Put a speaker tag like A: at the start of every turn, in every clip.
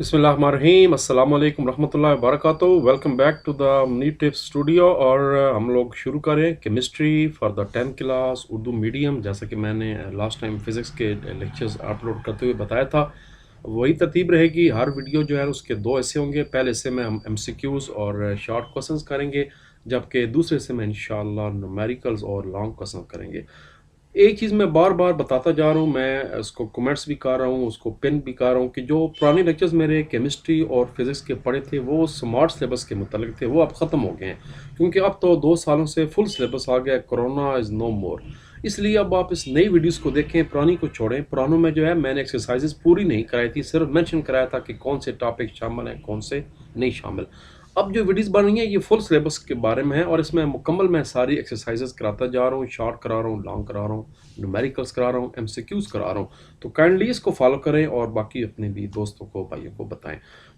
A: बिस्मिल्लाहिर्रहमानिर्रहीम अस्सलामुअलैकुम रहमतुल्लाहि वबरकातुहू। Welcome back to the NEET tips studio. और हम लोग शुरू करें chemistry for the 10th class Urdu medium. जैसा कि मैंने लास्ट टाइम फिज़िक्स के लेक्चर्स अपलोड करते हुए बताया था, वही तरतीब रहेगी। हर वीडियो जो है उसके दो हिस्से होंगे। पहले हिस्से में हम एमसीक्यूज़ और शॉर्ट क्वेश्चंस करेंगे, जबकि दूसरे हिस्से में इंशाल्लाह न्यूमेरिकल्स और लॉन्ग क्वेश्चन करेंगे। एक चीज़ मैं बार बार बताता जा रहा हूँ, मैं उसको कमेंट्स भी कर रहा हूँ, उसको पिन भी कर रहा हूँ कि जो पुराने लेक्चर्स मेरे केमिस्ट्री और फिज़िक्स के पढ़े थे वो स्मार्ट सिलेबस के मुतालिक थे, वो अब ख़त्म हो गए हैं। क्योंकि अब तो 2 सालों से फुल सिलेबस आ गया, कोरोना इज़ नो मोर। इसलिए अब आप इस नई वीडियोस को देखें, पुरानी को छोड़ें। पुरानों में जो है मैंने एक्सरसाइजेस पूरी नहीं कराई थी, सिर्फ मेंशन कराया था कि कौन से टॉपिक शामिल हैं, कौन से नहीं शामिल। अब जो वीडियोस बन रही हैं ये फुल सिलेबस के बारे में है और इसमें मुकम्मल मैं सारी एक्सरसाइजेस कराता जा रहा हूँ, शॉर्ट करा रहा हूँ, लॉन्ग करा रहा हूँ, न्यूमेरिकल्स करा रहा हूँ, एमसीक्यूज करा रहा हूँ। तो काइंडली इसको फॉलो करें और बाकी अपने भी दोस्तों को, भाइयों को बताएं।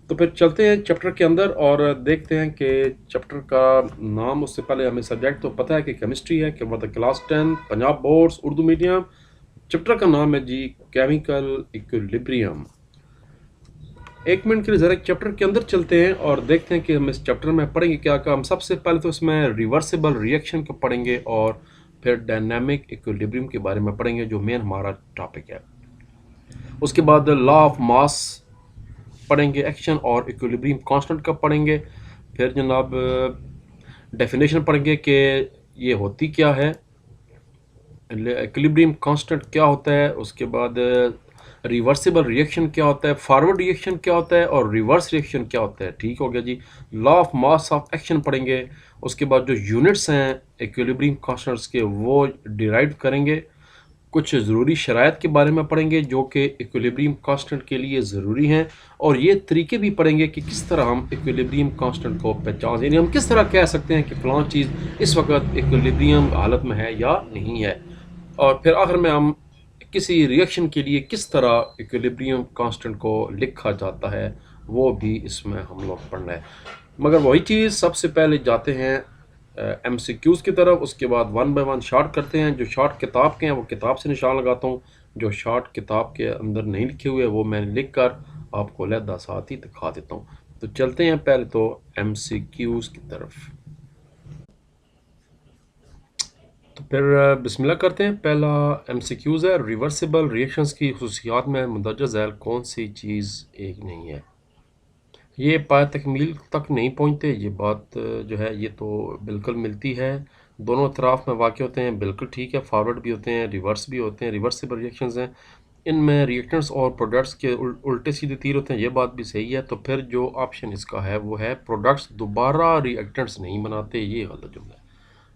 A: तो फिर चलते हैं चैप्टर के अंदर और देखते हैं कि चैप्टर का नाम। उससे पहले हमें सब्जेक्ट तो पता है कि केमिस्ट्री है, कि मतलब class 10 Punjab boards Urdu medium. Chapter का नाम है जी केमिकल इक्विलिब्रियम। एक मिनट के लिए ज़रा चैप्टर के अंदर चलते हैं और देखते हैं कि हम इस चैप्टर में पढ़ेंगे क्या। हम सबसे पहले तो इसमें रिवर्सिबल रिएक्शन को पढ़ेंगे और फिर डायनामिक इक्विलिब्रियम के बारे में पढ़ेंगे, जो मेन हमारा टॉपिक है। उसके बाद लॉ ऑफ मास पढ़ेंगे, एक्शन और इक्विलिब्रियम कांस्टेंट का पढ़ेंगे। फिर जनाब डेफिनेशन पढ़ेंगे कि ये होती क्या है, इक्विलिब्रियम कांस्टेंट क्या होता है। उसके बाद रिवर्सिबल रिएक्शन क्या होता है, फॉरवर्ड रिएक्शन क्या होता है और रिवर्स रिएक्शन क्या होता है। ठीक हो गया जी। Law of mass of action पढ़ेंगे। उसके बाद जो यूनिट्स हैं इक्विलिब्रियम कांस्टेंट्स के वो डिराइव करेंगे। कुछ ज़रूरी शराइत के बारे में पढ़ेंगे जो कि इक्विलिब्रियम कांस्टेंट के लिए ज़रूरी हैं, और ये तरीके भी पढ़ेंगे कि किस तरह हम इक्विलिब्रियम कांस्टेंट को पहचान, यानी हम किस तरह कह सकते हैं कि फ़लाँ चीज़ इस वक्त इक्विलिब्रियम हालत में है या नहीं है। और फिर आखिर में हम किसी रिएक्शन के लिए किस तरह इक्विलिब्रियम कांस्टेंट को लिखा जाता है, वो भी इसमें हम लोग पढ़ना है। मगर वही चीज़, सबसे पहले जाते हैं एमसीक्यूज़ की तरफ। उसके बाद वन बाय वन शॉर्ट करते हैं। जो शॉर्ट किताब के हैं वो किताब से निशान लगाता हूँ, जो शॉर्ट किताब के अंदर नहीं लिखे हुए वो मैंने लिख कर आपको अलहदा साथ ही दिखा देता हूँ। तो चलते हैं पहले तो एमसीक्यूज़ की तरफ। तो फिर बिस्मिल्लाह करते हैं। पहला एमसीक्यूज़ है, रिवर्सिबल रिएक्शंस की खुसूसियात में मुंदरजा झैल कौन सी चीज़ एक नहीं है। ये पाए तकमील तक नहीं पहुँचते, ये बात जो है ये तो बिल्कुल मिलती है। दोनों तरफ में वाक़ होते हैं, बिल्कुल ठीक है। फॉरवर्ड भी होते हैं, रिवर्स भी होते हैं। रिवर्सिबल रिएक्शंस हैं, इनमें रिएक्टेंट्स और प्रोडक्ट्स के उल्टे सीधे तीर होते हैं, ये बात भी सही है। तो फिर जो ऑप्शन इसका है वो है प्रोडक्ट्स दोबारा रिएक्टेंट्स नहीं बनाते, ये गलत जुमला है।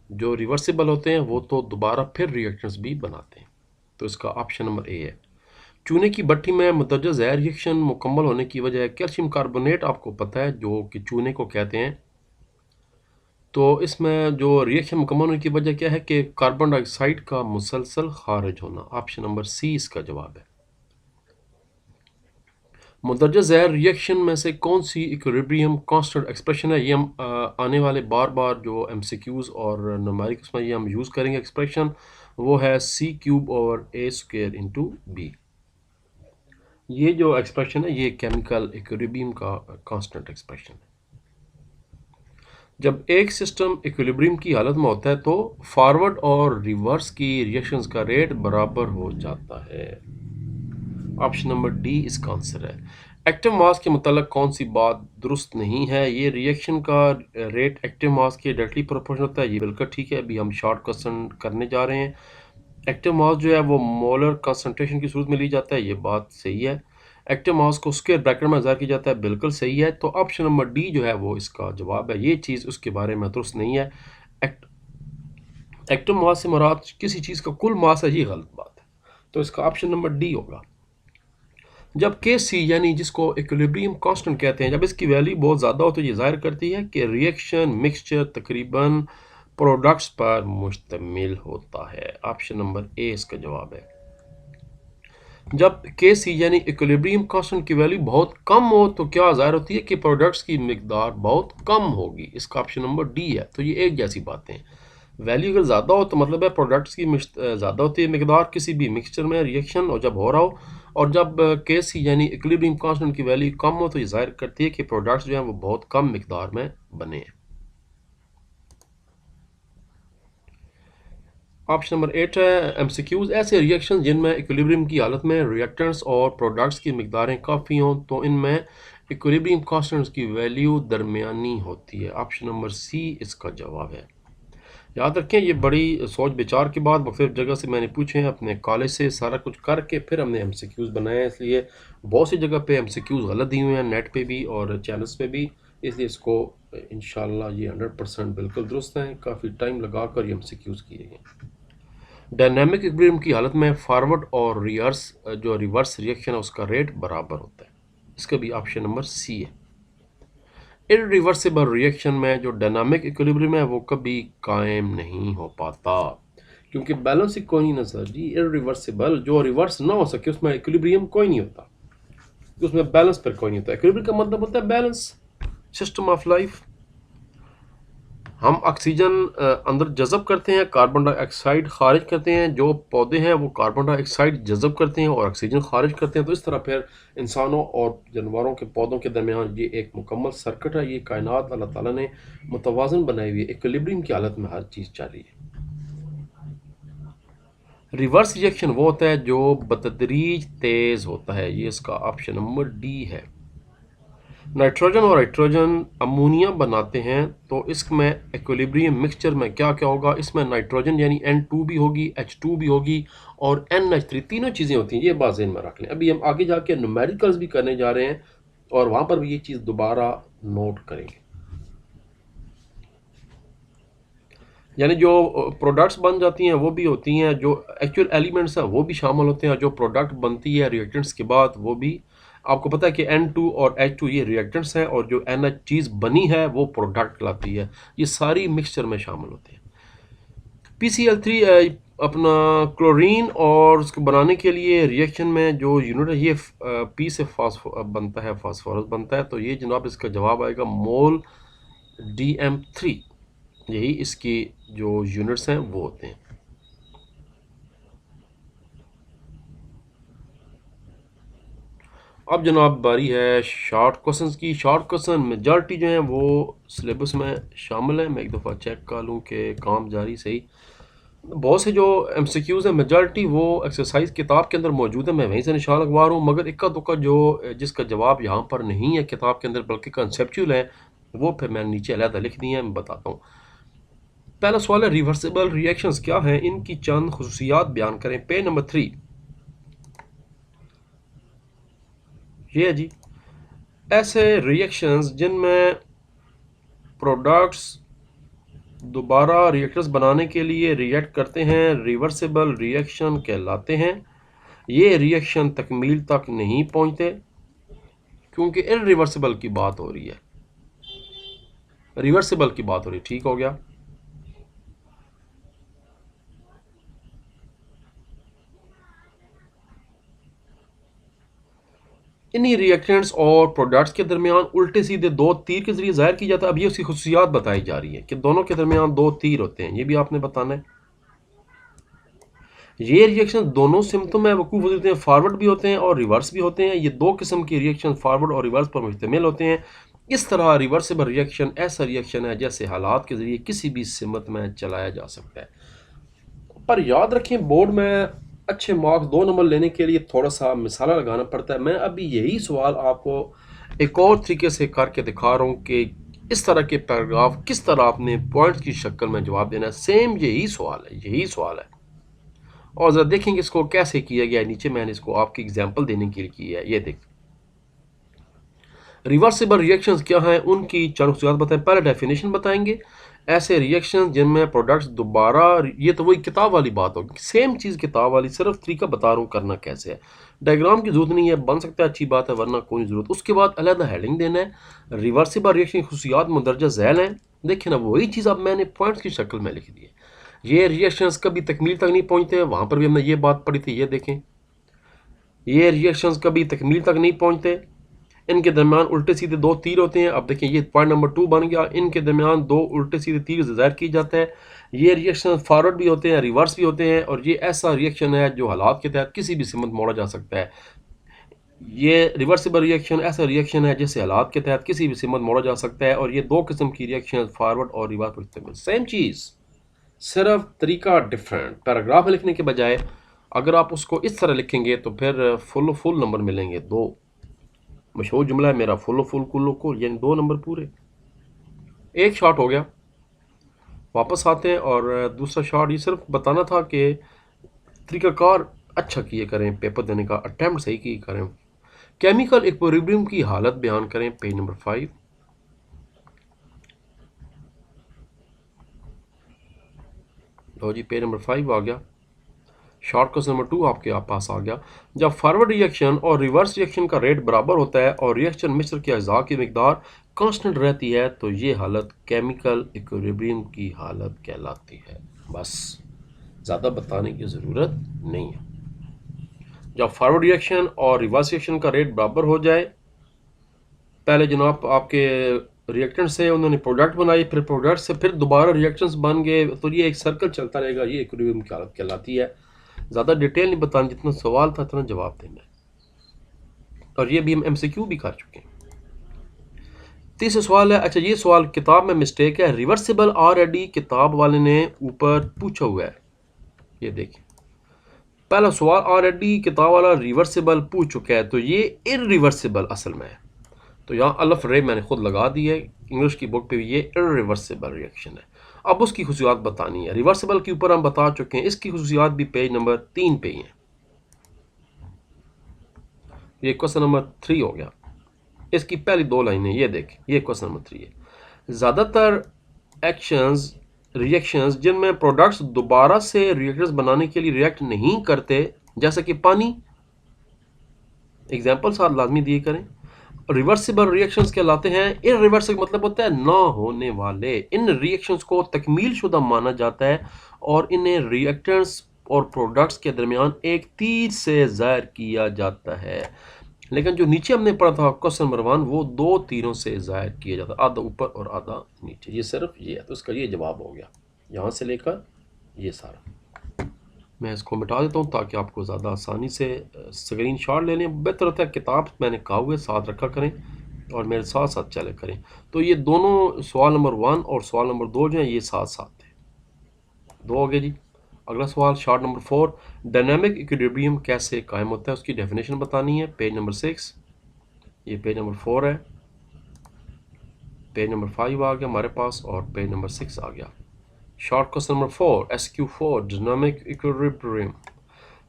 A: जो रिवर्सिबल होते हैं वो तो दोबारा फिर रिएक्टेंट्स भी बनाते हैं। तो इसका ऑप्शन नंबर ए है। चूने की भट्टी में मुंदरजा झैल रिएक्शन मुकम्मल होने की वजह है कैल्शियम कार्बोनेट, आपको पता है, जो कि चूने को कहते हैं। तो इसमें जो रिएक्शन मुकम्मल होने की वजह क्या है कि कार्बन डाइऑक्साइड का मुसलसल खारिज होना। ऑप्शन नंबर सी इसका जवाब है। मुंदरजा झैल रिएक्शन में से कौन सी इक्विलिब्रियम कांस्टेंट एक्सप्रेशन है। ये हम आने वाले बार बार जो एमसीक्यूज और न्यूमेरिकल्स में ये हम यूज़ करेंगे एक्सप्रेशन, वो है सी क्यूब ओवर ए स्क्वायर इंटू बी। ये जो एक्सप्रेशन है ये केमिकल इक्विलिब्रियम का कांस्टेंट एक्सप्रेशन है। जब एक सिस्टम इक्विलिब्रियम की हालत में होता है तो फॉरवर्ड और रिवर्स की रिएक्शंस का रेट बराबर हो जाता है। ऑप्शन नंबर डी इसका आंसर है। एक्टिव मास के मतलब कौन सी बात दुरुस्त नहीं है। ये रिएक्शन का रेट एक्टिव मास के डायरेक्टली प्रोपोर्शनल होता है, ये बिल्कुल ठीक है। अभी हम शॉर्ट क्वेश्चन करने जा रहे हैं। एक्टिव मास जो है वो मोलर कंसंट्रेशन की सूरत में ली जाता है, ये बात सही है। एक्टिव मास को स्क्वायर ब्रैकेट में ज़ाहिर किया जाता है, बिल्कुल सही है। तो ऑप्शन नंबर डी जो है वो इसका जवाब है। ये चीज़ उसके बारे में दुरुस्त नहीं है। एक्टिव मास से मुराद किसी चीज़ का कुल मास है, ये गलत बात है। तो इसका ऑप्शन नंबर डी होगा। जब के सी यानी जिसको इक्विलिब्रियम कांस्टेंट कहते हैं, जब इसकी वैल्यू बहुत ज़्यादा हो तो ये ज़ाहिर करती है कि रिएक्शन मिक्सचर तकरीबन प्रोडक्ट्स पर मुश्तमिल होता है। ऑप्शन नंबर ए इसका जवाब है। जब के सी यानी इक्विलिब्रियम कांस्टेंट की वैल्यू बहुत कम हो तो क्या ज़ाहिर होती है कि प्रोडक्ट्स की मिकदार बहुत कम होगी। इसका ऑप्शन नंबर डी है। तो ये एक जैसी बातें हैं। वैल्यू अगर ज़्यादा हो तो मतलब है प्रोडक्ट्स की ज़्यादा होती है मिकदार किसी भी मिक्सचर में रिएक्शन और जब हो रहा हो, और जब केस यानी इक्विलिब्रियम कांस्टेंट की वैल्यू कम हो तो ये जाहिर करती है कि प्रोडक्ट्स जो हैं वो बहुत कम मिकदार में बने हैं। ऑप्शन नंबर 8 है एमसीक्यूज। ऐसे रिएक्शन जिनमें इक्विलिब्रियम की हालत में रिएक्टेंट्स और प्रोडक्ट्स की मिकदारें काफ़ी हों तो इनमें इक्विलिब्रियम कांस्टेंट्स की वैल्यू दरमियानी होती है। ऑप्शन नंबर सी इसका जवाब है। याद रखें ये बड़ी सोच विचार के बाद मुख्तलिफ जगह से मैंने पूछे हैं, अपने कॉलेज से सारा कुछ करके फिर हमने एमसीक्यूज बनाए हैं, इसलिए बहुत सी जगह पे एमसीक्यूज गलत दिए हुए हैं, नेट पे भी और चैनल्स पे भी, इसलिए इसको इंशाल्लाह ये 100% बिल्कुल दुरुस्त हैं। काफ़ी टाइम लगा कर ये एमसीक्यूज किए गए। डायनामिक इक्विलिब्रियम की हालत में फॉरवर्ड और रिवर्स रिएक्शन है उसका रेट बराबर होता है। इसका भी ऑप्शन नंबर सी है। इरिवर्सिबल रिएक्शन में जो डायनामिक इक्विलिब्रियम है वो कभी कायम नहीं हो पाता, क्योंकि बैलेंस ही कोई नहीं ना सर जी। इरिवर्सिबल जो रिवर्स ना हो सके उसमें इक्विलिब्रियम कोई नहीं होता, उसमें बैलेंस पर कोई नहीं होता। इक्विलिब्रियम का मतलब होता है बैलेंस, सिस्टम ऑफ लाइफ। हम ऑक्सीजन अंदर जज़ब करते हैं, कार्बन डाइऑक्साइड खारिज करते हैं। जो पौधे हैं वो कार्बन डाइऑक्साइड जज़ब करते हैं और ऑक्सीजन खारिज करते हैं। तो इस तरह फिर इंसानों और जानवरों के पौधों के दरमियान ये एक मुकम्मल सर्किट है। ये कायनात अल्लाह ताला ने मुतवाज़न बनाई हुई है, इक्विलिब्रियम की हालत में हर चीज़ चल रही है। रिवर्स रिएक्शन वो होता है जो बतदरीज तेज़ होता है, ये इसका ऑप्शन नंबर डी है। नाइट्रोजन और हाइड्रोजन अमोनिया बनाते हैं तो इसमें इक्विलिब्रियम मिक्सचर में क्या क्या होगा, इसमें नाइट्रोजन यानी N2 भी होगी, H2 भी होगी और NH3 तीनों चीज़ें होती हैं। ये बात ज़हन में रख लें। अभी हम आगे जाके न्यूमेरिकल्स भी करने जा रहे हैं और वहाँ पर भी ये चीज़ दोबारा नोट करेंगे। यानी जो प्रोडक्ट्स बन जाती हैं वो भी होती हैं, जो एक्चुअल एलिमेंट्स हैं वो भी शामिल होते हैं, जो प्रोडक्ट बनती है रिएक्टेंट्स के बाद वो भी। आपको पता है कि N2 और H2 ये रिएक्टेंट्स हैं और जो NH चीज़ बनी है वो प्रोडक्ट कहलाती है। ये सारी मिक्सचर में शामिल होते हैं। PCl3 अपना क्लोरीन और उसको बनाने के लिए रिएक्शन में जो यूनिट है ये P से बनता है, फास्फोरस बनता है। तो ये जनाब इसका जवाब आएगा मोल DM3। यही इसकी जो यूनिट्स हैं वो होते हैं। अब जनाब बारी है शॉर्ट क्वेश्चंस की। शॉर्ट क्वेश्चन मेजॉरिटी जो हैं वो सिलेबस में शामिल है। मैं एक दफ़ा चेक कर लूँ कि काम जारी सही। बहुत से जो एमसीक्यूज़ हैं मेजॉरिटी वो एक्सरसाइज किताब के अंदर मौजूद है, मैं वहीं से निशान लगवा रहा हूँ। मगर इक्का दुक्का जो जिसका जवाब यहाँ पर नहीं है किताब के अंदर बल्कि कंसेप्चुअल है, वो फिर मैंने नीचे अलहदा लिख दिए हैं, मैं बताता हूँ। पहला सवाल है रिवर्सिबल रिएक्शंस क्या हैं, इनकी चंद खुसूसियात बयान करें। पेज नंबर 3 ये है जी। ऐसे रिएक्शंस जिनमें प्रोडक्ट्स दोबारा रिएक्टर्स बनाने के लिए रिएक्ट करते हैं रिवर्सिबल रिएक्शन कहलाते हैं। ये रिएक्शन तकमील तक नहीं पहुंचते क्योंकि इरिवर्सिबल की बात हो रही है, रिवर्सिबल की बात हो रही है। ठीक हो गया। इन्हीं रिएक्टेंट्स और प्रोडक्ट्स के दरमियान उल्टे सीधे दो तीर के जरिए जाहिर की जाता है। अब ये उसकी खुसूसियात बताई जा रही है कि दोनों के दरमियान दो तीर होते हैं, ये भी आपने बताना है। ये रिएक्शन दोनों सिमतों में वकूफ़ होते हैं, फॉरवर्ड भी होते हैं और रिवर्स भी होते हैं। ये दो किस्म के रिएक्शन फॉरवर्ड और रिवर्स पर मुश्तमिल होते हैं। इस तरह रिवर्सिबल रिएक्शन ऐसा रिएक्शन है जैसे हालात के जरिए किसी भी सिमत में चलाया जा सकता है। पर याद रखें बोर्ड में अच्छे मार्क्स 2 नंबर लेने के लिए थोड़ा सा मिसाला लगाना पड़ता है। मैं अभी यही सवाल आपको एक और तरीके से करके दिखा रहा हूँ कि इस तरह के पैराग्राफ किस तरह आपने पॉइंट्स की शक्ल में जवाब देना है। सेम यही सवाल है और ज़रा देखेंगे इसको कैसे किया गया है। नीचे मैंने इसको आपकी एग्जांपल देने के लिए किया है। ये देख, रिवर्सिबल रिएक्शंस क्या हैं, उनकी चंद खुसूसियात बताएं। पहले डेफिनेशन बताएंगे। ऐसे रिएक्शन जिनमें प्रोडक्ट्स दोबारा, ये तो वही किताब वाली बात होगी, सेम चीज़ किताब वाली, सिर्फ तरीका बता रहा हूँ करना कैसे है। डायग्राम की जरूरत नहीं है, बन सकता है अच्छी बात है वरना कोई ज़रूरत। उसके बाद अलग हेडिंग देना है, रिवर्सिबल रिएक्शन की खुसूसियात मंदरजा झैल हैं। देखिए ना वही चीज़ अब मैंने पॉइंट्स की शक्ल में लिख दी है। ये रिएक्शंस कभी तकमील तक नहीं पहुँचते, वहाँ पर भी हमने ये बात पढ़ी थी। ये देखें, ये रिएक्शंस कभी तकमील तक नहीं पहुँचते, इनके दरमियान उल्टे सीधे दो तीर होते हैं। अब देखें ये पॉइंट नंबर 2 बन गया। इनके दरमियान दो उल्टे सीधे तीर ज़ाहिर की जाता है। ये रिएक्शन फॉरवर्ड भी होते हैं, रिवर्स भी होते हैं, और ये ऐसा रिएक्शन है जो हालात के तहत किसी भी सिमत मोड़ा जा सकता है। ये रिवर्सिबल रिएक्शन ऐसा रिएक्शन है जिससे हालात के तहत किसी भी सिमत मोड़ा जा सकता है, और ये दो किस्म की रिएक्शन फॉरवर्ड और रिवर्स पर इस्तेमाल, सेम चीज़, सिर्फ तरीका डिफरेंट। पैराग्राफ में लिखने के बजाय अगर आप उसको इस तरह लिखेंगे तो फिर फुल नंबर मिलेंगे। दो मशहूर जुमला है मेरा, फुल कुल्लो को, यानी 2 नंबर पूरे। एक शॉट हो गया, वापस आते हैं और दूसरा शॉट। ये सिर्फ बताना था कि तरीकाकार अच्छा किए करें, पेपर देने का अटैम्प्ट सही किए करें। केमिकल इक्विलिब्रियम की हालत बयान करें, पेज नंबर 5। लो जी, पेज नंबर 5 आ गया। शॉर्ट क्वेश्चन नंबर 2 आपके पास आ गया। जब फॉरवर्ड रिएक्शन और रिवर्स रिएक्शन का रेट बराबर होता है और रिएक्शन मिश्र के अज्जा की मिकदार कांस्टेंट रहती है तो ये हालत केमिकल इक्विलिब्रियम की हालत कहलाती है। बस ज़्यादा बताने की ज़रूरत नहीं है। जब फॉरवर्ड रिएक्शन और रिवर्स रिएक्शन का रेट बराबर हो जाए, पहले जनाब आपके रिएक्टेंट से उन्होंने प्रोडक्ट बनाई, फिर प्रोडक्ट से फिर दोबारा रिएक्शंस बन गए, तो ये एक सर्कल चलता रहेगा, ये इक्विलिब्रियम की हालत कहलाती है। ज़्यादा डिटेल नहीं बताना, जितना सवाल था इतना जवाब देना है, और ये भी हम MCQ भी कर चुके हैं। तीसरा सवाल है, अच्छा ये सवाल किताब में मिस्टेक है, रिवर्सिबल ऑलरेडी किताब वाले ने ऊपर पूछा हुआ है, ये देखिए पहला सवाल ऑलरेडी किताब वाला रिवर्सिबल पूछ चुका है, तो ये इरिवर्सिबल असल में है। तो यहाँ अल्फ रे मैंने खुद लगा दी है, इंग्लिश की बुक पे भी ये इरिवर्सिबल रिएक्शन है। अब उसकी खुशियात बतानी है। रिवर्सिबल के ऊपर हम बता चुके हैं, इसकी खुशियात भी पेज नंबर 3 पे ही है। ये क्वेश्चन नंबर 3 हो गया। इसकी पहली 2 लाइनें ये देखें, ये क्वेश्चन नंबर 3 है। ज़्यादातर एक्शंस रिएक्शंस जिनमें प्रोडक्ट्स दोबारा से रिएक्टर्स बनाने के लिए रिएक्ट नहीं करते, जैसे कि पानी, एग्जाम्पल साथ लाजमी दिए करें, रिवर्सिबल रिएक्शंस कहलाते हैं। इरिवर्सिबल मतलब होता है ना होने वाले। इन रिएक्शंस को तकमील शुदा माना जाता है और इन्हें रिएक्टेंट्स और प्रोडक्ट्स के दरमियान एक तीर से ज़ाहिर किया जाता है। लेकिन जो नीचे हमने पढ़ा था क्वेश्चन नंबर 1, वो 2 तीरों से ज़ाहिर किया जाता है, आधा ऊपर और आधा नीचे। ये सिर्फ ये है, तो इसका ये जवाब हो गया, यहाँ से लेकर ये सारा। मैं इसको मिटा देता हूँ ताकि आपको ज़्यादा आसानी से स्क्रीन शॉट ले लें। बेहतर होता है किताब मैंने कहा हुए साथ रखा करें और मेरे साथ साथ चले करें। तो ये दोनों सवाल नंबर 1 और सवाल नंबर 2 जो हैं ये साथ साथ हैं। 2 हो गए जी। अगला सवाल शॉर्ट नंबर 4, डायनामिक इक्विलिब्रियम कैसे कायम होता है उसकी डेफिनेशन बतानी है, पेज नंबर 6। ये पेज नंबर 4 है, पेज नंबर 5 आ गया हमारे पास और पेज नंबर 6 आ गया। Short question number 4, SQ4, dynamic equilibrium.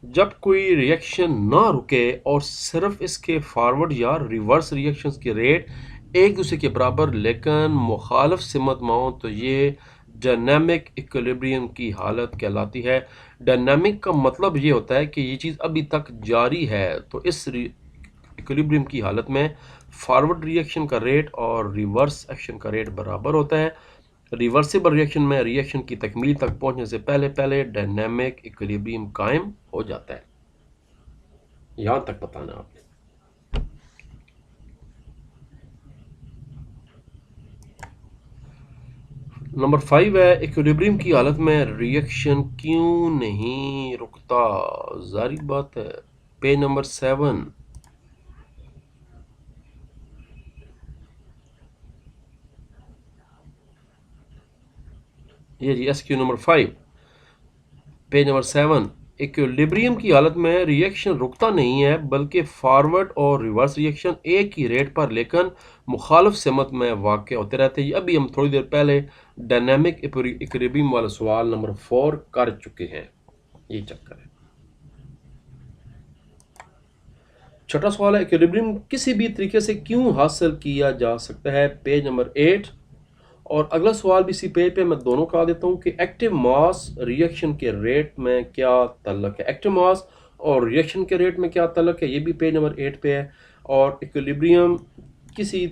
A: जब कोई रिएक्शन ना रुके और सिर्फ इसके फॉरवर्ड या रिवर्स रिएक्शंस के रेट एक दूसरे के बराबर लेकिन मुखालिफ सिमत में हो तो ये डायनामिक इक्विलिब्रियम की हालत कहलाती है। डायनामिक का मतलब ये होता है कि ये चीज़ अभी तक जारी है, तो इस इक्विलिब्रियम की हालत में फॉरवर्ड रिएक्शन का रेट और रिवर्स एक्शन का रेट बराबर होता है। रिवर्सिबल रिएक्शन में रिएक्शन की तकमील तक पहुंचने से पहले पहले डायनामिक इक्विलिब्रियम कायम हो जाता है। यहां तक बताना आपने। नंबर 5 है, इक्विलिब्रियम की हालत में रिएक्शन क्यों नहीं रुकता? जारी बात है, पेज नंबर 7। ये जी SQ number 5, page number 7। Equilibrium की हालत में रिएक्शन रुकता नहीं है बल्कि फॉरवर्ड और रिवर्स रिएक्शन एक ही रेट पर लेकिन मुखालिफ सिमत में वाक़ होते रहते हैं। अभी हम थोड़ी देर पहले डायनामिक इक्विलिब्रियम वाला सवाल नंबर 4 कर चुके हैं, ये चक्कर है। छठा सवाल है, इक्विलिब्रियम किसी भी तरीके से क्यों हासिल किया जा सकता है, पेज नंबर 8। और अगला सवाल भी इसी पेज पे मैं दोनों कहा देता हूँ कि एक्टिव मास रिएक्शन के रेट में क्या ताल्लुक है। एक्टिव मास और रिएक्शन के रेट में क्या ताल्लुक है, ये भी पेज नंबर 8 पे है। और इक्विलिब्रियम किसी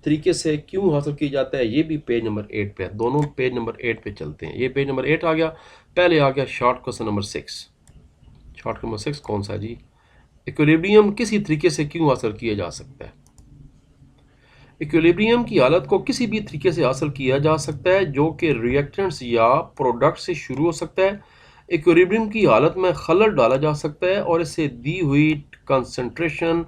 A: तरीके से क्यों हासिल की जाता है, ये भी पेज नंबर 8 पे है। दोनों पेज नंबर 8 पे चलते हैं। ये पेज नंबर 8 आ गया। पहले आ गया short question number 6। Short number 6 कौन सा जी? इक्विलिब्रियम किसी तरीके से क्यों हासिल किया जा सकता है। इक्विलिब्रियम की हालत को किसी भी तरीके से हासिल किया जा सकता है जो कि रिएक्टेंट्स या प्रोडक्ट से शुरू हो सकता है। इक्विलिब्रियम की हालत में खलल डाला जा सकता है और इसे दी हुई कंसंट्रेशन,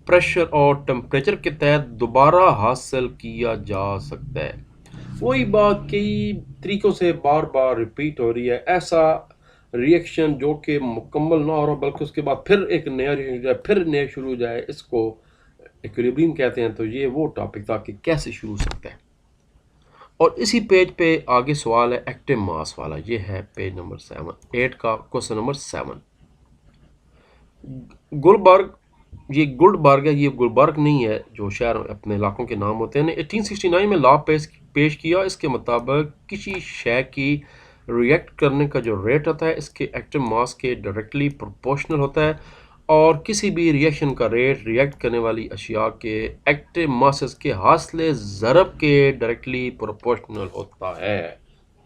A: प्रेशर और टेम्परेचर के तहत दोबारा हासिल किया जा सकता है। वही बात कई तरीकों से बार बार रिपीट हो रही है। ऐसा रिएक्शन जो कि मुकम्मल ना हो रहा बल्कि उसके बाद फिर एक नया रिएक्शन हो जाए, फिर नया शुरू हो जाए, इसको इक्विलिब्रियम कहते हैं। तो ये वो टॉपिक था कि कैसे शुरू हो सकता है। और इसी पेज पे आगे सवाल है एक्टिव मास वाला। ये है पेज नंबर 8 का क्वेश्चन नंबर 7। गुलबर्ग, ये गुलबर्ग है, ये गुलबर्ग नहीं है जो शहर अपने इलाकों के नाम होते हैं, ने 1869 में लॉ पेश किया। इसके मुताबिक किसी शय की रिएक्ट करने का जो रेट होता है इसके एक्टिव मास के डायरेक्टली प्रोपोर्शनल होता है, और किसी भी रिएक्शन का रेट रिएक्ट करने वाली अशिया के एक्टिव मासेस के हासिले ज़रब के डायरेक्टली प्रोपोर्शनल होता है।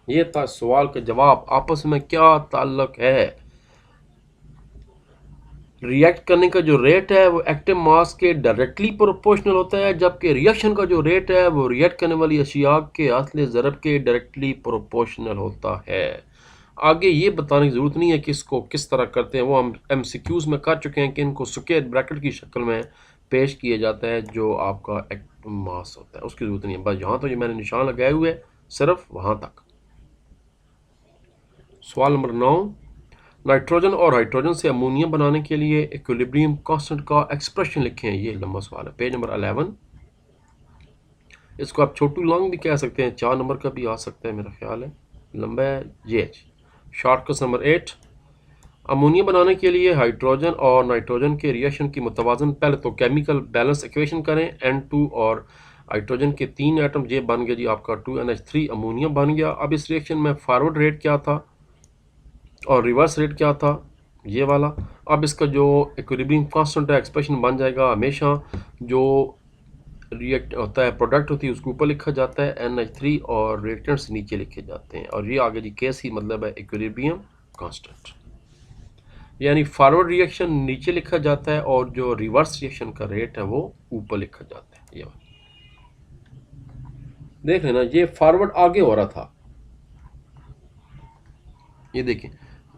A: ये था सवाल का जवाब। आपस में क्या ताल्लुक है? रिएक्ट करने का जो रेट है वो एक्टिव मास के डायरेक्टली प्रोपोर्शनल होता है, जबकि रिएक्शन का जो रेट है वो रिएक्ट करने वाली अशिया के हासिले ज़रब के डायरेक्टली प्रोपोर्शनल होता है। आगे ये बताने की ज़रूरत नहीं है कि इसको किस तरह करते हैं, वो हम MCQs में कर चुके हैं कि इनको स्क्वायर ब्रैकेट की शक्ल में पेश किया जाता है जो आपका एक्टिव मास होता है, उसकी ज़रूरत नहीं है। बस यहाँ तो ये मैंने निशान लगाए हुए सिर्फ वहाँ तक। सवाल नंबर 9, नाइट्रोजन और हाइड्रोजन से अमोनिया बनाने के लिए इक्विलिब्रियम कांस्टेंट का एक्सप्रेशन लिखें। ये लंबा सवाल है, पेज नंबर 11। इसको आप छोटू लॉन्ग भी कह सकते हैं, 4 नंबर का भी आ सकता है, मेरा ख्याल है लंबा है। ये शॉर्ट क्वेश्चन नंबर 8, अमोनिया बनाने के लिए हाइड्रोजन और नाइट्रोजन के रिएक्शन की मुतवाजन, पहले तो केमिकल बैलेंस इक्वेशन करें। N2 और हाइड्रोजन के 3 एटम, ये बन गया जी आपका 2NH3 अमोनिया बन गया। अब इस रिएक्शन में फॉरवर्ड रेट क्या था और रिवर्स रेट क्या था, ये वाला। अब इसका जो इक्विलिब्रियम कांस्टेंट है एक्सप्रेशन बन जाएगा, हमेशा जो रिएक्ट होता है प्रोडक्ट होती है उसके ऊपर लिखा जाता है NH3 और रिएक्टेंट्स नीचे लिखे जाते हैं। और ये आगे जी केस ही मतलब है इक्विलिब्रियम कांस्टेंट, यानी फॉरवर्ड रिएक्शन नीचे लिखा जाता है और जो रिवर्स रिएक्शन का रेट है वो ऊपर लिखा जाता है। ये देख लेना, ये फॉरवर्ड आगे हो रहा था, ये देखिए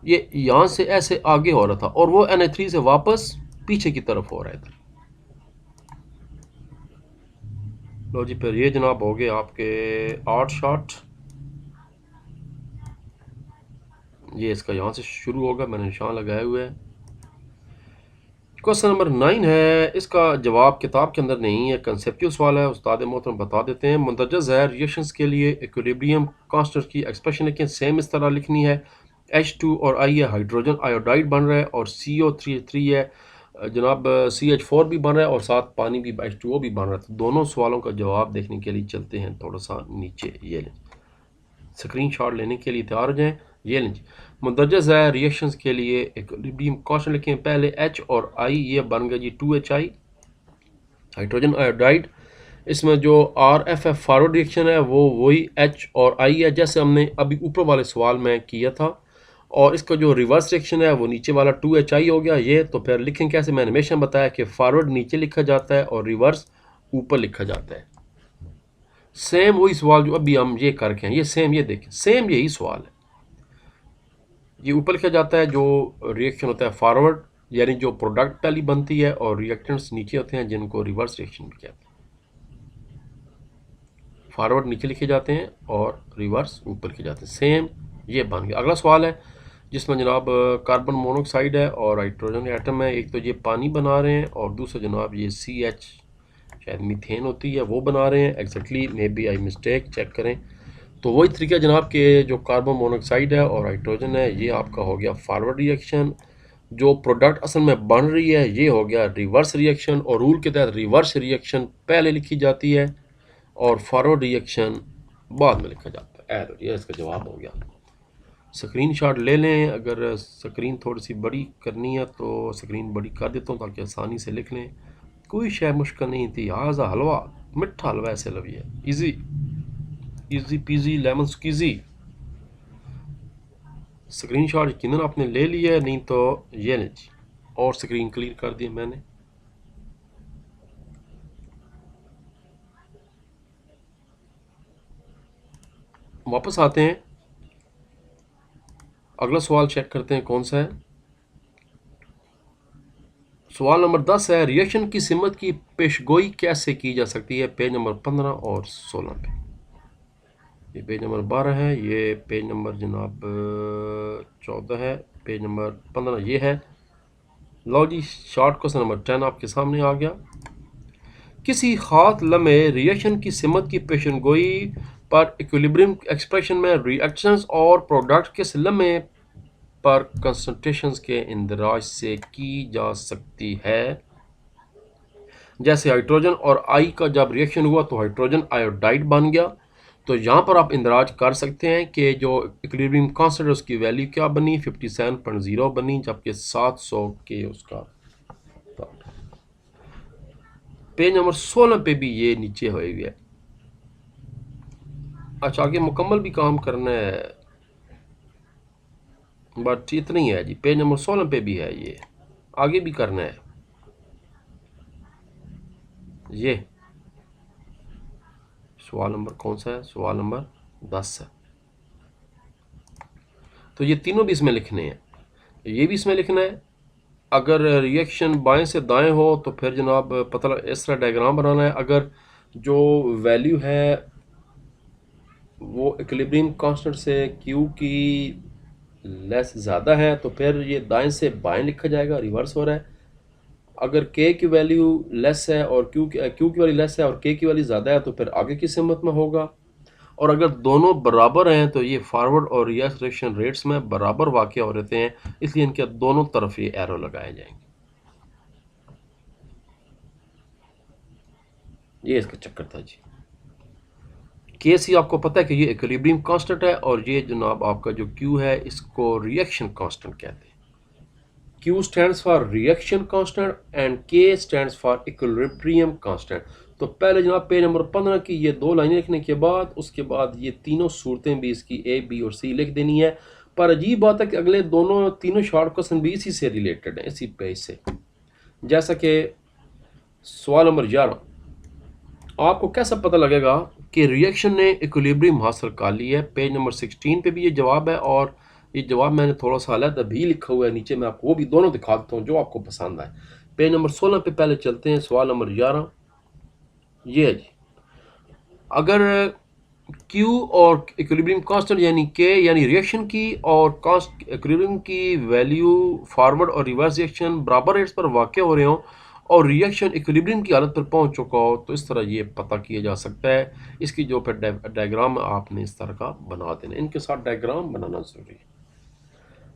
A: ये यहां से ऐसे आगे हो रहा था और वो NH3 से वापस पीछे की तरफ हो रहा था। लो जी, फिर ये जनाब हो गए आपके 8 शॉट। ये इसका यहाँ से शुरू होगा, मैंने निशान लगाए हुए हैं। क्वेश्चन नंबर 9 है, इसका जवाब किताब के अंदर नहीं है, कंसेप्चुअल सवाल है, उस्ताद मोहतरम बता देते हैं। मुंदरजा ज़हर रिएक्शंस के लिए इक्विलिब्रियम कांस्टेंट की एक्सप्रेशन लिखें। सेम इस तरह लिखनी है। H2 और I है, हाइड्रोजन आयोडाइड बन रहा है, और CO3 है जनाब, CH4 भी बन रहा है और साथ पानी भी H2O भी बन रहा है। तो दोनों सवालों का जवाब देखने के लिए चलते हैं थोड़ा सा नीचे। ये लें, स्क्रीन शॉट लेने के लिए तैयार हो जाएँ। ये लें, मुंदरजा ज़हर रिएक्शंस के लिए इक्विलिब्रियम कांस्टेंट लिखें। पहले H और I, ये बन गया जी 2HI हाइड्रोजन आयोडाइड। इसमें जो RFF फॉरवर्ड रिएक्शन है वो वही H और I है जैसे हमने अभी ऊपर वाले सवाल में किया था, और इसका जो रिवर्स रिएक्शन है वो नीचे वाला 2HI हो गया। ये तो फिर लिखें कैसे, मैंने हमेशा बताया कि फॉरवर्ड नीचे लिखा जाता है और रिवर्स ऊपर लिखा जाता है। सेम वही सवाल जो अभी हम ये करके हैं, ये सेम, ये देखें सेम यही सवाल है। ये ऊपर लिखा जाता है जो रिएक्शन होता है फॉरवर्ड, यानी जो प्रोडक्ट पहली बनती है, और रिएक्टेंट्स नीचे होते हैं जिनको रिवर्स रिएक्शन भी कहते हैं। फॉरवर्ड नीचे लिखे जाते हैं और रिवर्स ऊपर लिखे जाते हैं। सेम ये बन गया। अगला सवाल है जिसमें जनाब कार्बन मोनोऑक्साइड है और हाइड्रोजन एटम है। एक तो ये पानी बना रहे हैं और दूसरा जनाब ये CH शायद मीथेन होती है वो बना रहे हैं। Exactly may be I mistake, check करें। तो वही तरीका जनाब के जो कार्बन मोनोऑक्साइड है और हाइड्रोजन है, ये आपका हो गया फॉरवर्ड रिएक्शन। जो प्रोडक्ट असल में बन रही है ये हो गया रिवर्स रिएक्शन, और रूल के तहत रिवर्स रिएक्शन पहले लिखी जाती है और फॉरवर्ड रिएक्शन बाद में लिखा जाता है। ये इसका जवाब हो गया। स्क्रीन शॉट ले लें, अगर स्क्रीन थोड़ी सी बड़ी करनी है तो स्क्रीन बड़ी कर देता हूँ ताकि आसानी से लिख लें। कोई शय मुश्किल नहीं थी। हाजा हलवा, मिठा हलवा ऐसे लवी है, easy easy peasy lemon squeezy. Screen shot यकीनन आपने ले लिया है, नहीं तो ये नहीं जी, और स्क्रीन क्लियर कर दी मैंने। वापस आते हैं, अगला सवाल चेक करते हैं कौन सा है। सवाल नंबर 10 है, रिएक्शन की सिमत की पेशगोई कैसे की जा सकती है? पेज नंबर 15 और 16 पे। ये पेज नंबर 12 है, ये पेज नंबर जनाब 14 है, पेज नंबर 15 ये है। लो जी, शॉर्ट क्वेश्चन नंबर 10 आपके सामने आ गया। किसी खास लम्हे रिएक्शन की सिमत की पेशगोई पर इक्विलिब्रियम एक्सप्रेशन में रिएक्शंस और प्रोडक्ट किस लम्हे पर कंसंट्रेशंस के इंदराज से की जा सकती है? जैसे हाइड्रोजन और आई का जब रिएक्शन हुआ तो हाइड्रोजन आयोडाइड बन गया, तो यहाँ पर आप इंदराज कर सकते हैं कि जो इक्विलिब्रियम कांस्टेंट उसकी वैल्यू क्या बनी, 57.0 बनी, जबकि 700 के उसका। पेज नंबर 16 पे भी ये नीचे हुई है। अच्छा, आगे मुकम्मल भी काम करना है, बट इतना ही है जी। पेज नंबर 16 पे भी है, ये आगे भी करना है। ये सवाल नंबर कौन सा है? सवाल नंबर 10 है। तो ये तीनों भी इसमें लिखने हैं, ये भी इसमें लिखना है। अगर रिएक्शन बाएं से दाएं हो तो फिर जनाब पता इस तरह डायग्राम बनाना है। अगर जो वैल्यू है वो इक्विलिब्रियम कांस्टेंट से क्यू की लेस ज़्यादा है तो फिर ये दाएं से बाएं लिखा जाएगा, रिवर्स हो रहा है। अगर के की वैल्यू लेस है और क्यू की वैल्यू लेस है और के की वैल्यू ज़्यादा है तो फिर आगे की सिमत में होगा। और अगर दोनों बराबर हैं तो ये फॉरवर्ड और रिवर्स रिएक्शन रेट्स में बराबर वाक़या हो रहते हैं, इसलिए इनके दोनों तरफ ये एरो लगाए जाएंगे। ये इसका चक्कर था जी। के सी आपको पता है कि ये इक्विलिब्रियम कांस्टेंट है और ये जनाब आपका जो क्यू है इसको रिएक्शन कांस्टेंट कहते हैं। Q stands for reaction constant and K stands for equilibrium constant। तो पहले जनाब पेज नंबर 15 की ये दो लाइनें लिखने के बाद उसके बाद ये तीनों सूरतें भी इसकी A, B और C लिख देनी है। पर अजीब बात है कि अगले दोनों तीनों शॉर्ट क्वेश्चन भी इसी से रिलेटेड है, इसी पेज से। जैसा कि सवाल नंबर 11, आपको कैसे पता लगेगा कि रिएक्शन ने इक्विलिब्रियम हासिल कर ली है? पेज नंबर 16 पे भी ये जवाब है और ये जवाब मैंने थोड़ा सा अलग भी लिखा हुआ है नीचे, मैं आपको वो भी दोनों दिखा देता हूँ जो आपको पसंद आए। पेज नंबर 16 पे पहले चलते हैं। सवाल नंबर 11 ये है जी, अगर Q और इक्विलिब्रियम कांस्टेंट यानी K यानी रिएक्शन की और इक्विलिब्रियम की वैल्यू फॉरवर्ड और रिवर्स रिएक्शन बराबर रेट्स पर वाक़या हो रहे हों और रिएक्शन इक्विलिब्रियम की हालत पर पहुंच चुका हो तो इस तरह ये पता किया जा सकता है। इसकी जो फिर डायग्राम आपने इस तरह का बना देना, इनके साथ डायग्राम बनाना ज़रूरी है।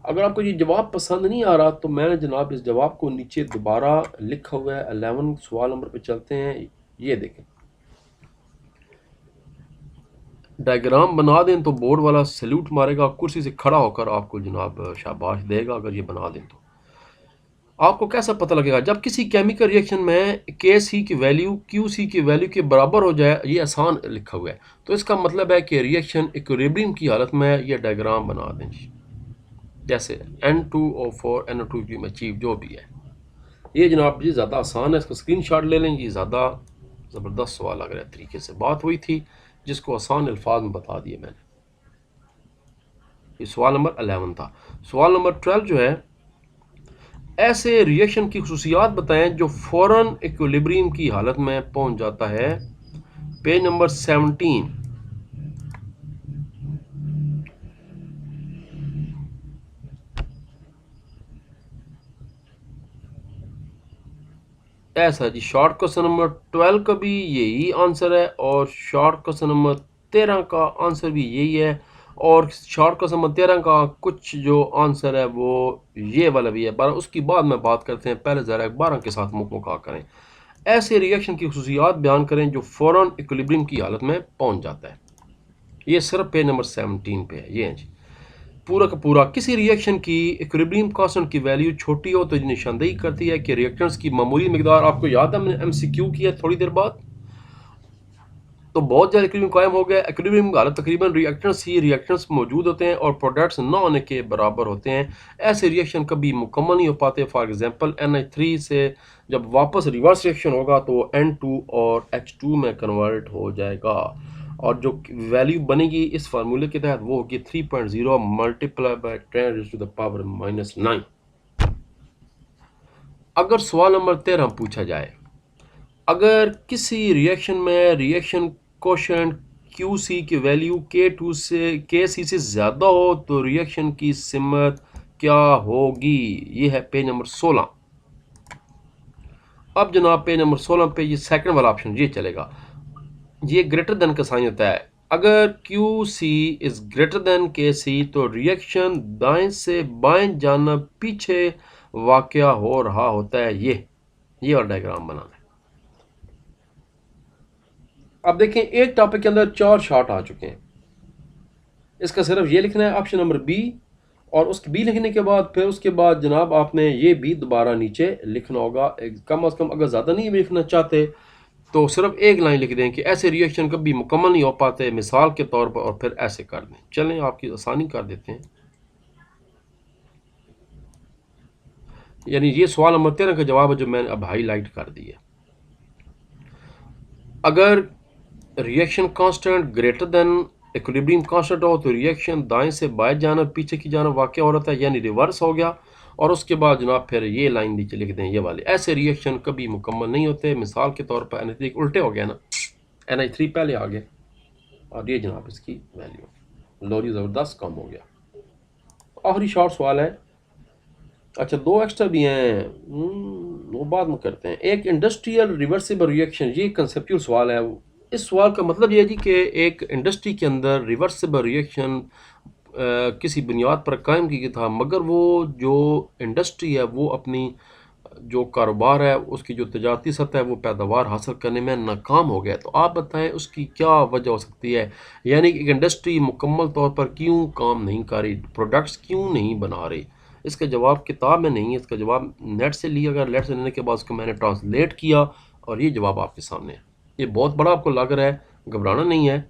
A: अगर आपको ये जवाब पसंद नहीं आ रहा तो मैंने जनाब इस जवाब को नीचे दोबारा लिखा हुआ है। 11 सवाल नंबर पे चलते हैं, ये देखें, डायग्राम बना दें तो बोर्ड वाला सैल्यूट मारेगा, कुर्सी से खड़ा होकर आपको जनाब शाबाश देगा अगर ये बना दें तो। आपको कैसा पता लगेगा? जब किसी केमिकल रिएक्शन में के सी की वैल्यू क्यू सी की वैल्यू के बराबर हो जाए, ये आसान लिखा हुआ है, तो इसका मतलब है कि रिएक्शन इक्विलिब्रियम की हालत में ये डायग्राम बना दें जी। जैसे N2O4 NO2 अचीव जो भी है, ये जनाब जी ज़्यादा आसान है, इसका स्क्रीनशॉट ले लें जी। ज़्यादा ज़बरदस्त सवाल लग रहा है, तरीके से बात हुई थी जिसको आसान अल्फाज में बता दिए मैंने। ये सवाल नंबर 11 था। सवाल नंबर 12 जो है, ऐसे रिएक्शन की खुसूसियात बताएं जो फौरन इक्विलिब्रियम की हालत में पहुंच जाता है। Page number 17। ऐसा जी, शॉर्ट क्वेश्चन नंबर 12 का भी यही आंसर है और शॉर्ट क्वेश्चन नंबर 13 का आंसर भी यही है और शॉर्ट क्वेश्चन नंबर 13 का कुछ जो आंसर है वो ये वाला भी है। 12 उसकी बाद में बात करते हैं, पहले ज़रा 12 के साथ मुका करें। ऐसे रिएक्शन की खुसूसियात बयान करें जो फौरन इक्विलिब्रियम की हालत में पहुंच जाता है। ये सिर्फ पेज नंबर 17 पे है। ये है जी, पूरा का पूरा। किसी रिएक्शन की इक्विलिब्रियम कांस्टेंट की वैल्यू छोटी हो तो निशानदेही करती है कि रिएक्टेंट्स की मामूली मिकदार, आपको याद है हमने MCQ किया थोड़ी देर बाद, तो बहुत ज़्यादा इक्विलिब्रियम कायम हो गया। इक्विलिब्रियम की हालत तकरीबन रिएक्टेंट्स ही रिएक्टेंट्स मौजूद होते हैं और प्रोडक्ट्स न होने के बराबर होते हैं। ऐसे रिएक्शन कभी मुकम्मल नहीं हो पाते। फॉर एग्जांपल NH3 से जब वापस रिवर्स रिएक्शन होगा तो N2 और H2 में कन्वर्ट हो जाएगा। और जो वैल्यू बनेगी इस फार्मूले के तहत वो होगी 3.0 मल्टीप्लाई बाय 10⁻⁻⁹। अगर सवाल नंबर 13 पूछा जाए, अगर किसी रिएक्शन में रिएक्शन कोशेंट QC की वैल्यू K2 से KC से ज़्यादा हो तो रिएक्शन की सिमत क्या होगी? ये है पेज नंबर 16। अब जनाब पेज नंबर 16 पे ये सेकंड वाला ऑप्शन ये चलेगा, ये ग्रेटर देन का साइन होता है। अगर QC is greater than KC तो रिएक्शन दाएं से बाएं जानब पीछे वाक़या हो रहा होता है। ये और डायग्राम बनाना है। अब देखें एक टॉपिक के अंदर 4 शॉट आ चुके हैं, इसका सिर्फ ये लिखना है ऑप्शन नंबर बी, और उसके बी लिखने के बाद फिर उसके बाद जनाब आपने ये भी दोबारा नीचे लिखना होगा। कम अज़ कम अगर ज़्यादा नहीं लिखना चाहते तो सिर्फ एक लाइन लिख दें कि ऐसे रिएक्शन कभी मुकम्मल नहीं हो पाते मिसाल के तौर पर, और फिर ऐसे कर दें। चलें आपकी आसानी कर देते हैं। यानी ये सवाल नंबर 13 का जवाब है जो मैंने अब हाईलाइट कर दिया। अगर reaction constant greater than equilibrium constant हो तो रिएक्शन दाएं से बाएं जानब पीछे की जानब वाक़या हो रहा है, यानी रिवर्स हो गया। और उसके बाद जनाब फिर ये लाइन नीचे लिख दें, ये वाली, ऐसे रिएक्शन कभी मुकम्मल नहीं होते मिसाल के तौर पर NH3 उल्टे हो गया ना, NH3 पहले आ गया और ये जनाब इसकी वैल्यू लो जी ज़बरदस्त कम हो गया। आखिरी शॉर्ट सवाल है, अच्छा 2 एक्स्ट्रा भी हैं, वो बाद में करते हैं। एक इंडस्ट्रियल रिवर्सिबल रिएक्शन, ये कंसेप्चुअल सवाल है। इस सवाल का मतलब ये है जी कि एक इंडस्ट्री के अंदर रिवर्सिबल रिएक्शन किसी बुनियाद पर कायम की गई था, मगर वो जो इंडस्ट्री है वो अपनी जो कारोबार है उसकी जो तजारती सतह है वो पैदावार हासिल करने में नाकाम हो गया। तो आप बताएं उसकी क्या वजह हो सकती है, यानी कि एक इंडस्ट्री मुकम्मल तौर पर क्यों काम नहीं कर रही, प्रोडक्ट्स क्यों नहीं बना रही। इसका जवाब किताब में नहीं है, इसका जवाब नेट से लिया गया। नेट से लेने के बाद उसको मैंने ट्रांसलेट किया और ये जवाब आपके सामने है। ये बहुत बड़ा आपको लग रहा है, घबराना नहीं है,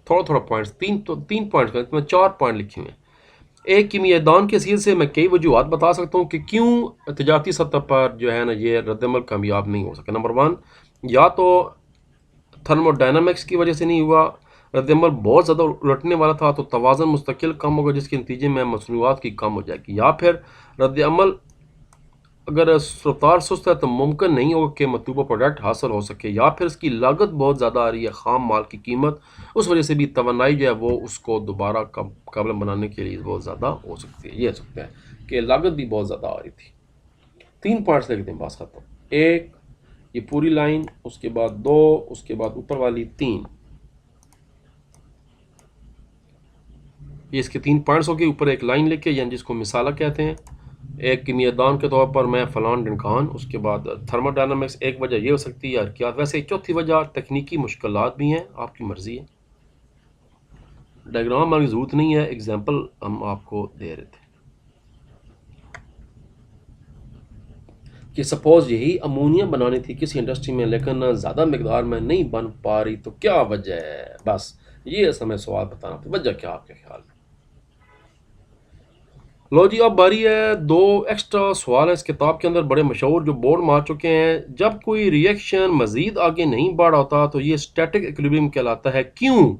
A: थोड़ा थोड़ा पॉइंट्स, तीन पॉइंट्स का मैं 4 पॉइंट लिखे हुए हैं। एक कीमियादान के सील से मैं कई वजूहत बता सकता हूँ कि क्यों तजारती सतह पर जो है ना ये रद्दमल कामयाब नहीं हो सके। नंबर 1, या तो थर्मोडायनामिक्स की वजह से नहीं हुआ, रद्दमल बहुत ज़्यादा उलटने वाला था तो तवाज़न मुस्तकिल कम होगा जिसके नतीजे में मसनूआत की कम हो जाएगी, या फिर रद्दमल अगर रफ्तार सुस्त है तो मुमकिन नहीं होगा कि मतलूबा प्रोडक्ट हासिल हो सके, या फिर इसकी लागत बहुत ज़्यादा आ रही है, ख़ाम माल की कीमत, उस वजह से भी तवानाई जो है वो उसको दोबारा काबिल बनाने के लिए बहुत ज़्यादा हो सकती है। ये हो सकता है कि लागत भी बहुत ज़्यादा आ रही थी। 3 पॉइंट्स लिख दें, बस खत्म। एक ये पूरी लाइन, उसके बाद 2, उसके बाद ऊपर वाली 3, ये इसके 3 पॉइंट्स हो गए। ऊपर एक लाइन लिखे यानी जिसको मिसाला कहते हैं, एक कीमियादान के तौर पर मैं फलान डिनखान, उसके बाद थर्मोडायनामिक्स एक वजह ये हो सकती है, यार क्या वैसे एक चौथी वजह तकनीकी मुश्किलात भी हैं, आपकी मर्जी है। डायग्राम हमारी ज़रूरत नहीं है, एग्जाम्पल हम आपको दे रहे थे कि सपोज यही अमोनिया बनानी थी किसी इंडस्ट्री में लेकिन ज़्यादा मकदार में नहीं बन पा रही तो क्या वजह है, बस ये समय सवाल बताना था, वजह क्या आपके ख्याल में। लो जी अब बारी है, 2 एक्स्ट्रा सवाल है इस किताब के अंदर बड़े मशहूर जो बोर्ड मार चुके हैं। जब कोई रिएक्शन मज़ीद आगे नहीं बढ़ होता तो ये स्टैटिक इक्विलिब्रियम कहलाता है, क्यों?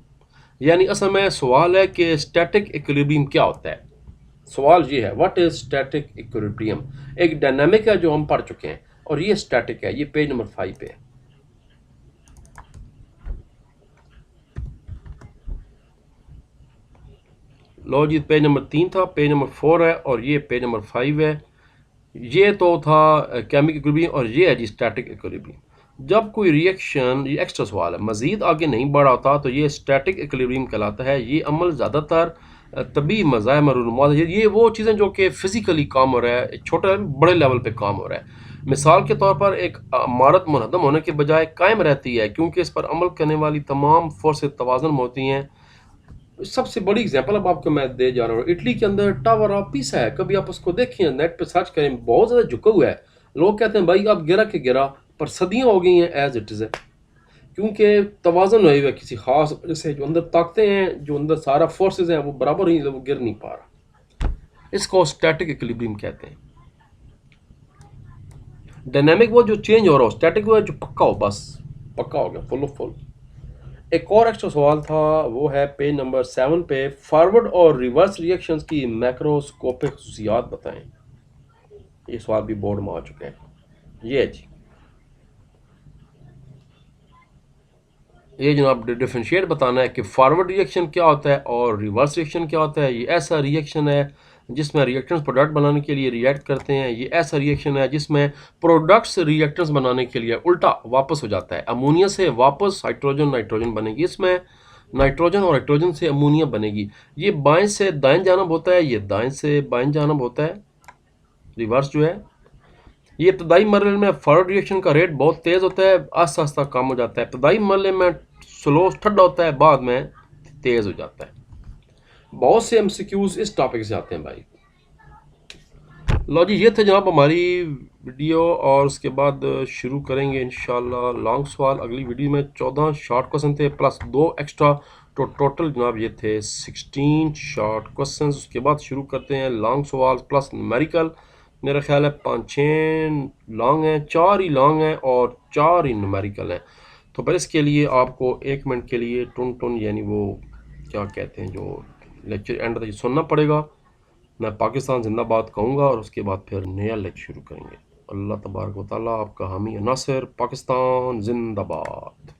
A: यानी असल में सवाल है कि स्टैटिक इक्विलिब्रियम क्या होता है। सवाल ये है, व्हाट इज स्टैटिक इक्विलिब्रियम। एक डायनामिक है जो हम पढ़ चुके हैं और ये स्टैटिक है, ये पेज नंबर 5 पे है। लो जी पेज नंबर 3 था, पेज नंबर 4 है और ये पेज नंबर 5 है। ये तो था केमिकल इक्विलिब्रियम और ये है जी स्टैटिक इक्विलिब्रियम। जब कोई रिएक्शन, ये एक्स्ट्रा सवाल है, मज़ीद आगे नहीं बढ़ आता तो ये स्टैटिक इक्विलिब्रियम कहलाता है। ये अमल ज़्यादातर तभी मज़ाहिर और रूनुमात, ये वो चीज़ें जो कि फ़िज़िकली काम हो रहा है, छोटे बड़े लेवल पे काम हो रहा है। मिसाल के तौर पर एक इमारत मुनहदम होने के बजाय कायम रहती है क्योंकि इस पर अमल करने वाली तमाम फोर्स तवाज़ुन में होती हैं। सबसे बड़ी एग्जांपल अब आपको मैं दे जा रहा हूँ, इटली के अंदर टावर ऑफ पीसा है, कभी आप उसको देखें, नेट पे सर्च करें, बहुत ज़्यादा झुका हुआ है। लोग कहते हैं भाई अब गिरा के गिरा, पर सदियाँ हो गई हैं एज इट इज़ है, क्योंकि तवाज़ुन हुआ है किसी खास वजह से, जो अंदर ताकतें हैं, जो अंदर सारा फोर्सेज हैं वो बराबर नहीं, वो गिर नहीं पा रहा। इसको स्टैटिक इक्विलिब्रियम कहते हैं। डायनामिक वो जो चेंज हो रहा हो, स्टैटिक वो जो पक्का हो, बस पक्का हो गया, फुल ऑफ फुल। एक और एक्स्ट्रा सवाल था, वो है पेज नंबर 7 पे, फॉरवर्ड और रिवर्स रिएक्शंस की मैक्रोस्कोपिक खसूसियात बताएं। ये सवाल भी बोर्ड में आ चुके हैं। ये है जी, ये जनाब डिफरेंशिएट बताना है कि फॉरवर्ड रिएक्शन क्या होता है और रिवर्स रिएक्शन क्या होता है। ये ऐसा रिएक्शन है जिसमें रिएक्टेंट्स प्रोडक्ट बनाने के लिए रिएक्ट करते हैं। ये ऐसा रिएक्शन है जिसमें प्रोडक्ट्स रिएक्टेंट्स बनाने के लिए उल्टा वापस हो जाता है। अमोनिया से वापस हाइड्रोजन नाइट्रोजन बनेगी, इसमें नाइट्रोजन और हाइड्रोजन से अमोनिया बनेगी। ये बाएं से दाएं जानब होता है, ये दाएं से बाएं जानब होता है रिवर्स जो है। ये इब्तदाई मरहले में फॉरवर्ड रिएक्शन का रेट बहुत तेज़ होता है, आस्ता आस्ता कम हो जाता है। इब्तदाई मरहले में स्लो ठंडा होता है, बाद में तेज़ हो जाता है। बहुत से एमसीक्यूज इस टॉपिक से आते हैं भाई। लो जी, ये थे जनाब हमारी वीडियो, और उसके बाद शुरू करेंगे इंशाल्लाह लॉन्ग सवाल। अगली वीडियो में 14 शॉर्ट क्वेश्चन थे प्लस 2 एक्स्ट्रा, तो टोटल जनाब ये थे 16 शॉर्ट क्वेश्चन। उसके बाद शुरू करते हैं लॉन्ग सवाल प्लस न्यूमेरिकल। मेरा ख्याल है 5-6 लॉन्ग हैं, 4 ही लॉन्ग हैं और 4 ही न्यूमेरिकल हैं। तो पर इसके लिए आपको 1 मिनट के लिए टुन टुन यानी वो क्या कहते हैं जो लेक्चर एंड तक सुनना पड़ेगा। मैं पाकिस्तान जिंदाबाद कहूँगा और उसके बाद फिर नया लेक्चर शुरू करेंगे। अल्लाह तबारक व तआला आपका हामी नासिर। पाकिस्तान जिंदाबाद।